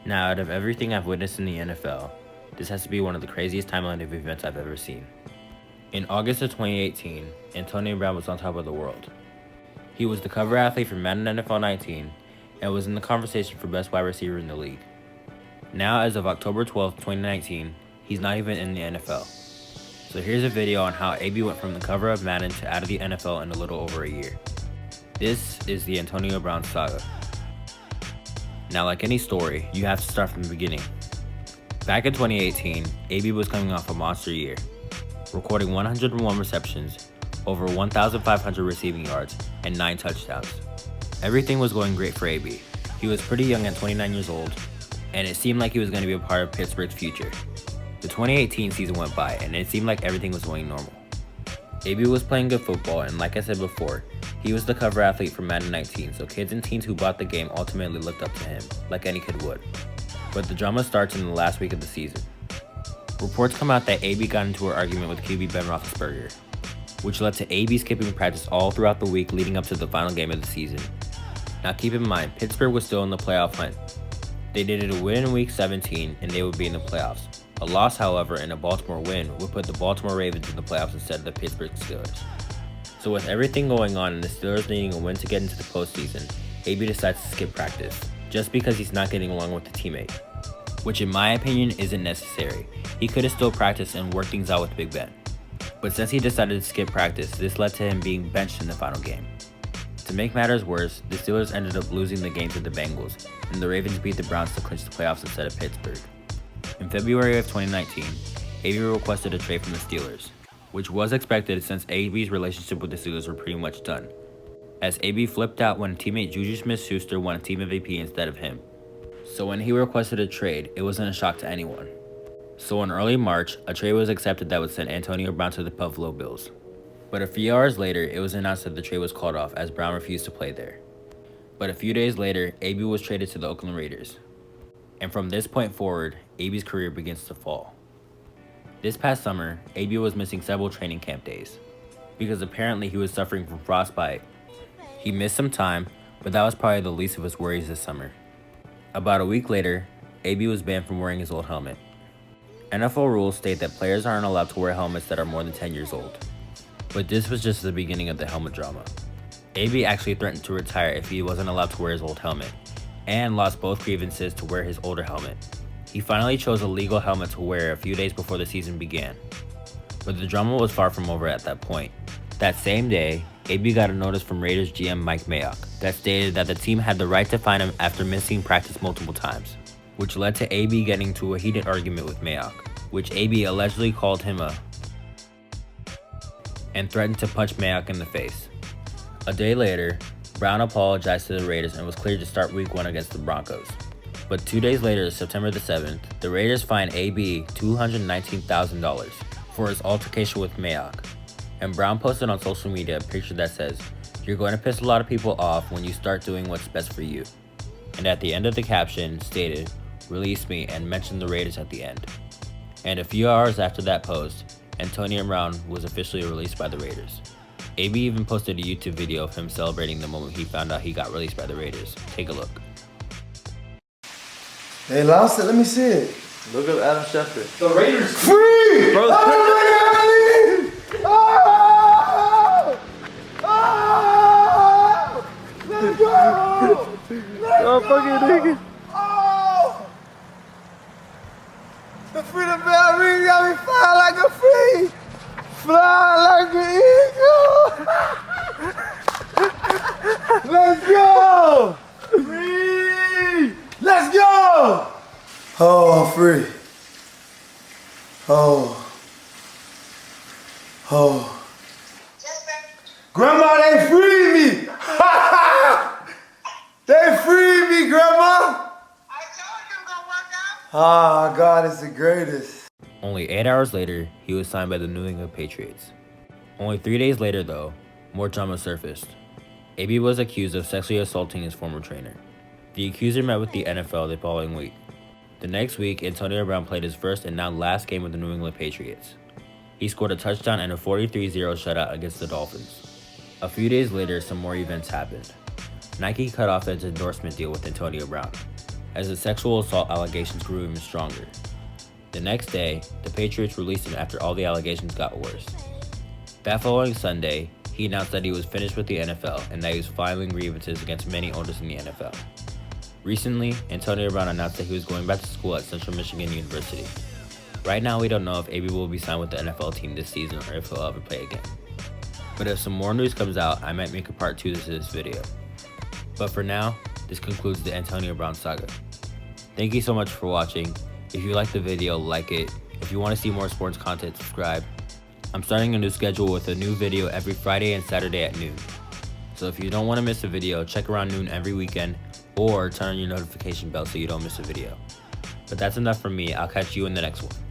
Now, out of everything I've witnessed in the NFL, this has to be one of the craziest timeline of events I've ever seen. In August of 2018, Antonio Brown was on top of the world. He was the cover athlete for Madden NFL 19 and was in the conversation for best wide receiver in the league. Now, as of October 12, 2019, he's not even in the NFL. So here's a video on how AB went from the cover of Madden to out of the NFL in a little over a year. This is the Antonio Brown Saga. Now, like any story, you have to start from the beginning. Back in 2018, AB was coming off a monster year, recording 101 receptions, over 1,500 receiving yards, and 9 touchdowns. Everything was going great for AB. He was pretty young at 29 years old, and it seemed like he was going to be a part of Pittsburgh's future. The 2018 season went by, and it seemed like everything was going normal. AB was playing good football, and like I said before, he was the cover athlete for Madden 19, so kids and teens who bought the game ultimately looked up to him, like any kid would. But the drama starts in the last week of the season. Reports come out that AB got into an argument with QB Ben Roethlisberger, which led to AB skipping practice all throughout the week leading up to the final game of the season. Now keep in mind, Pittsburgh was still in the playoff hunt. They needed a win in week 17 and they would be in the playoffs. A loss, however, and a Baltimore win would put the Baltimore Ravens in the playoffs instead of the Pittsburgh Steelers. So with everything going on and the Steelers needing a win to get into the postseason, AB decides to skip practice, just because he's not getting along with the teammate. Which in my opinion isn't necessary. He could have still practiced and worked things out with Big Ben. But since he decided to skip practice, this led to him being benched in the final game. To make matters worse, the Steelers ended up losing the game to the Bengals, and the Ravens beat the Browns to clinch the playoffs instead of Pittsburgh. In February of 2019, AB requested a trade from the Steelers, which was expected since AB's relationship with the Steelers were pretty much done, as AB flipped out when teammate Juju Smith-Schuster won a team MVP instead of him. So when he requested a trade, it wasn't a shock to anyone. So in early March, a trade was accepted that would send Antonio Brown to the Buffalo Bills. But a few hours later, it was announced that the trade was called off as Brown refused to play there. But a few days later, AB was traded to the Oakland Raiders. And from this point forward, AB's career begins to fall. This past summer, AB was missing several training camp days, because apparently he was suffering from frostbite. He missed some time, but that was probably the least of his worries this summer. About a week later, AB was banned from wearing his old helmet. NFL rules state that players aren't allowed to wear helmets that are more than 10 years old. But this was just the beginning of the helmet drama. AB actually threatened to retire if he wasn't allowed to wear his old helmet, and lost both grievances to wear his older helmet. He finally chose a legal helmet to wear a few days before the season began. But the drama was far from over at that point. That same day, AB got a notice from Raiders GM Mike Mayock that stated that the team had the right to fine him after missing practice multiple times, which led to AB getting into a heated argument with Mayock, which AB allegedly called him and threatened to punch Mayock in the face. A day later, Brown apologized to the Raiders and was cleared to start week 1 against the Broncos. But 2 days later, September the 7th, the Raiders fined AB $219,000 for his altercation with Mayock. And Brown posted on social media a picture that says, "You're going to piss a lot of people off when you start doing what's best for you." And at the end of the caption stated, "Release me," and mentioned the Raiders at the end. And a few hours after that post, Antonio Brown was officially released by the Raiders. AB even posted a YouTube video of him celebrating the moment he found out he got released by the Raiders. Take a look. They lost it. Let me see it. Look up Adam Schefter. The Raiders free. Bro, Oh my God! Oh! Let's go! Oh, fucking nigga. Oh! The freedom bell ring got me flying like a free. Fly like an eagle. Let's go! Free! Let's go! Oh, I'm free. Oh. Oh. Grandma, they freed me! They freed me, Grandma! I told you it gonna work out. Ah, God is the greatest. Only 8 hours later, he was signed by the New England Patriots. Only 3 days later though, more drama surfaced. AB was accused of sexually assaulting his former trainer. The accuser met with the NFL the following week. The next week, Antonio Brown played his first and now last game with the New England Patriots. He scored a touchdown and a 43-0 shutout against the Dolphins. A few days later, some more events happened. Nike cut off its endorsement deal with Antonio Brown. as the sexual assault allegations grew even stronger. The next day, the Patriots released him after all the allegations got worse. That following Sunday, he announced that he was finished with the NFL and that he was filing grievances against many owners in the NFL. Recently, Antonio Brown announced that he was going back to school at Central Michigan University. Right now, we don't know if AB will be signed with the NFL team this season or if he'll ever play again. But if some more news comes out, I might make a part 2 to this video. But for now, this concludes the Antonio Brown saga. Thank you so much for watching. If you liked the video, like it. If you want to see more sports content, subscribe. I'm starting a new schedule with a new video every Friday and Saturday at noon. So if you don't want to miss a video, check around noon every weekend or turn on your notification bell so you don't miss a video. But that's enough from me. I'll catch you in the next one.